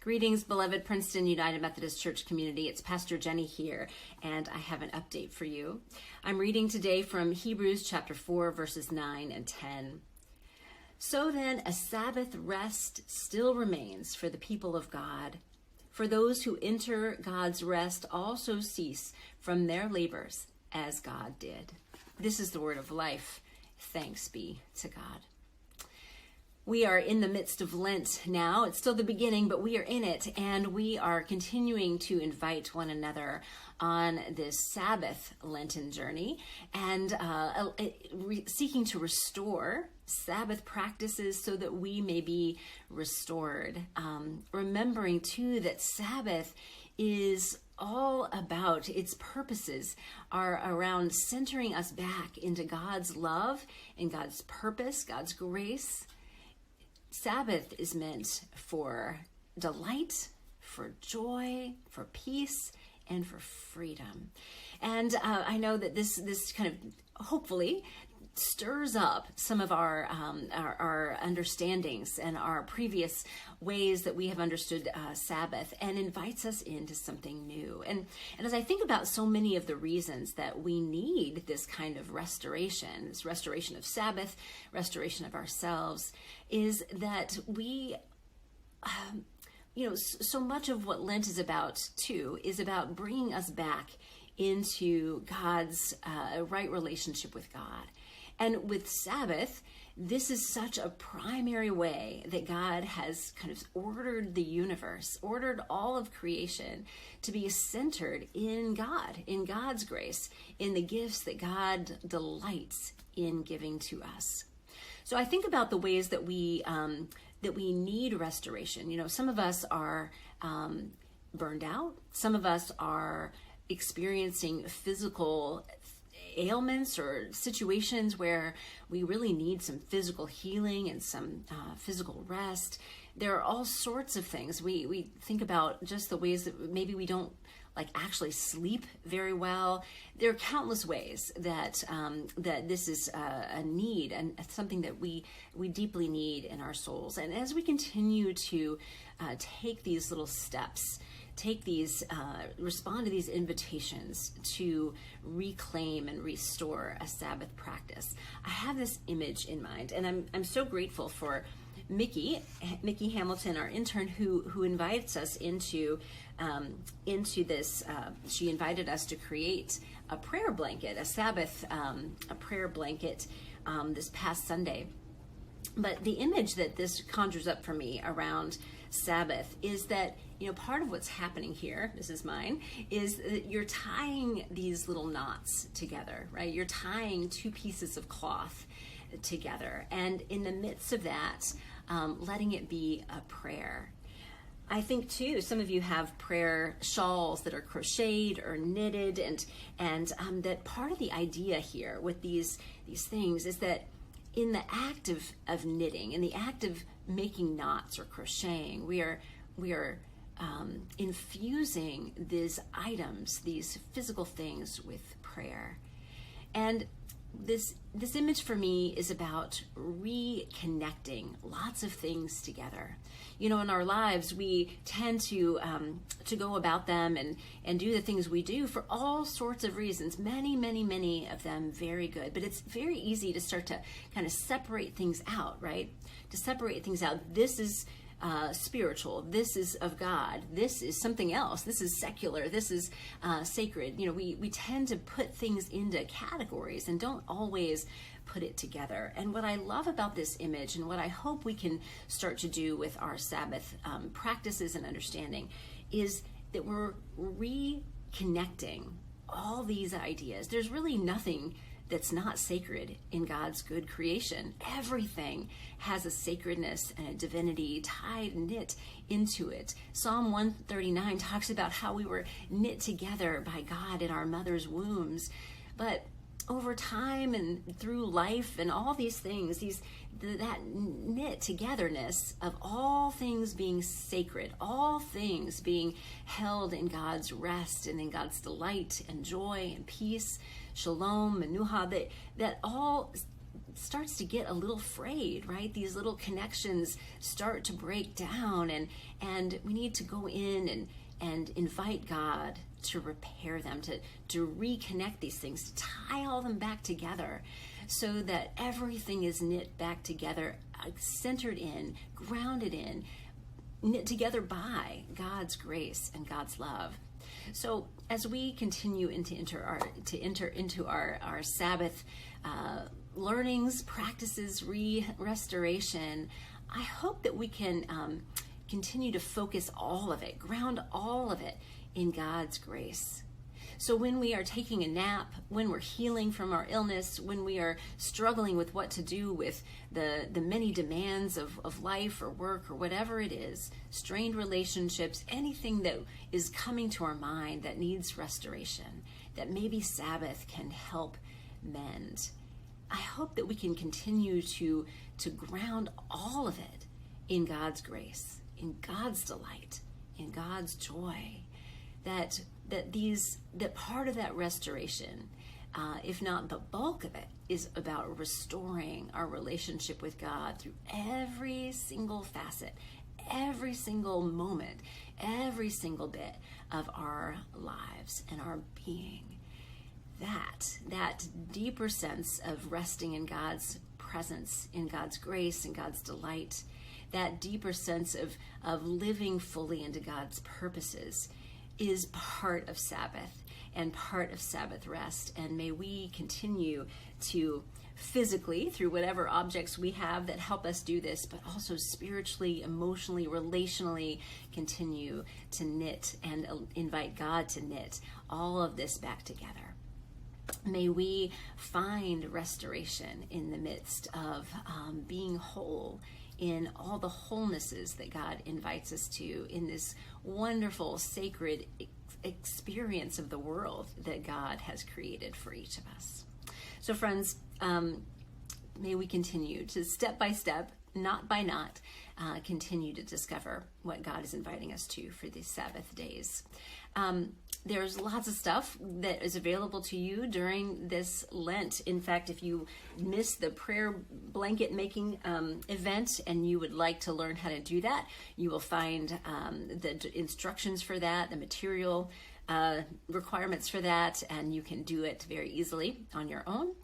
Greetings, beloved Princeton United Methodist Church community. It's Pastor Jenny here, and I have an update for you. I'm reading today from Hebrews chapter 4, verses 9 and 10. So then, a Sabbath rest still remains for the people of God. For those who enter God's rest also cease from their labors, as God did. This is the word of life. Thanks be to God. We are in the midst of Lent now. It's still the beginning, but we are in it, and we are continuing to invite one another on this Sabbath Lenten journey and seeking to restore Sabbath practices so that we may be restored. Remembering, too, that Sabbath is all about, its purposes are around centering us back into God's love and God's purpose, God's grace. Sabbath is meant for delight, for joy, for peace, and for freedom. And I know that this kind of hopefully stirs up some of our understandings and our previous ways that we have understood Sabbath, and invites us into something new. And as I think about so many of the reasons that we need this kind of restoration, this restoration of Sabbath, restoration of ourselves, is that we, so much of what Lent is about too, is about bringing us back into God's right relationship with God. And with Sabbath, this is such a primary way that God has kind of ordered the universe, ordered all of creation to be centered in God, in God's grace, in the gifts that God delights in giving to us. So I think about the ways that we need restoration. Some of us are burned out. Some of us are experiencing physical ailments or situations where we really need some physical healing and some physical rest. There are all sorts of things. We think about just the ways that maybe we don't actually sleep very well. There are countless ways that that this is a need and something that we deeply need in our souls. And as we continue to take these little steps, respond to these invitations to reclaim and restore a Sabbath practice, I have this image in mind, and I'm so grateful for Mickey Hamilton, our intern, who invites us into this. She invited us to create a prayer blanket, a Sabbath a prayer blanket this past Sunday. But the image that this conjures up for me around Sabbath is that, part of what's happening here, this is mine, is that you're tying these little knots together, right? You're tying two pieces of cloth together. And in the midst of that, letting it be a prayer. I think too, some of you have prayer shawls that are crocheted or knitted, and that part of the idea here with these things is that in the act of knitting, in the act of making knots or crocheting, we are infusing these items, these physical things, with prayer. And this image for me is about reconnecting lots of things together. In our lives, we tend to go about them and do the things we do for all sorts of reasons, many of them very good. But it's very easy to start to kind of separate things out, right? To separate things out. This is spiritual. This is of God. This is something else. This is secular. This is sacred. We tend to put things into categories and don't always put it together. And what I love about this image, and what I hope we can start to do with our Sabbath practices and understanding, is that we're reconnecting all these ideas. There's really nothing that's not sacred in God's good creation. Everything has a sacredness and a divinity knit into it. Psalm 139 talks about how we were knit together by God in our mother's wombs. But over time and through life and all these things, that knit togetherness of all things being sacred, all things being held in God's rest and in God's delight and joy and peace, shalom, menuha, that all starts to get a little frayed, right? These little connections start to break down, and we need to go in and invite God to repair them, to reconnect these things, to tie all them back together so that everything is knit back together, centered in, grounded in, knit together by God's grace and God's love. So as we continue to enter into our Sabbath learnings, practices, restoration, I hope that we can continue to focus all of it, ground all of it in God's grace. So when we are taking a nap, when we're healing from our illness, when we are struggling with what to do with the many demands of life or work or whatever it is, strained relationships, anything that is coming to our mind that needs restoration, that maybe Sabbath can help mend, I hope that we can continue to ground all of it in God's grace, in God's delight, in God's joy, that part of that restoration, if not the bulk of it, is about restoring our relationship with God through every single facet, every single moment, every single bit of our lives and our being. That deeper sense of resting in God's presence, in God's grace, in God's delight, that deeper sense of living fully into God's purposes is part of Sabbath and part of Sabbath rest. And may we continue to physically, through whatever objects we have that help us do this, but also spiritually, emotionally, relationally, continue to knit and invite God to knit all of this back together. May we find restoration in the midst of being whole in all the wholenesses that God invites us to in this wonderful, sacred experience of the world that God has created for each of us. So friends, may we continue to step by step, knot by knot, continue to discover what God is inviting us to for these Sabbath days. There's lots of stuff that is available to you during this Lent. In fact, if you missed the prayer blanket making event and you would like to learn how to do that, you will find the instructions for that, the material requirements for that, and you can do it very easily on your own.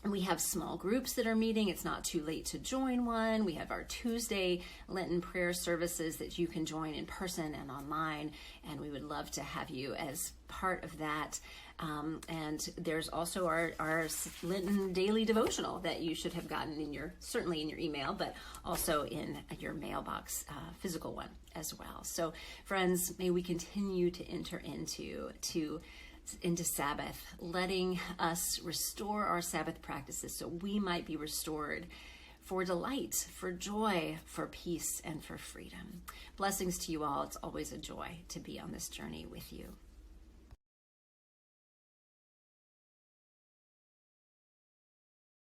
We have small groups that are meeting. It's not too late to join one. We have our Tuesday Lenten prayer services that you can join in person and online, and we would love to have you as part of that. And there's also our Lenten daily devotional that you should have gotten certainly in your email, but also in your mailbox, physical one as well. So friends, may we continue to enter into Sabbath, letting us restore our Sabbath practices so we might be restored for delight, for joy, for peace, and for freedom. Blessings to you all. It's always a joy to be on this journey with you.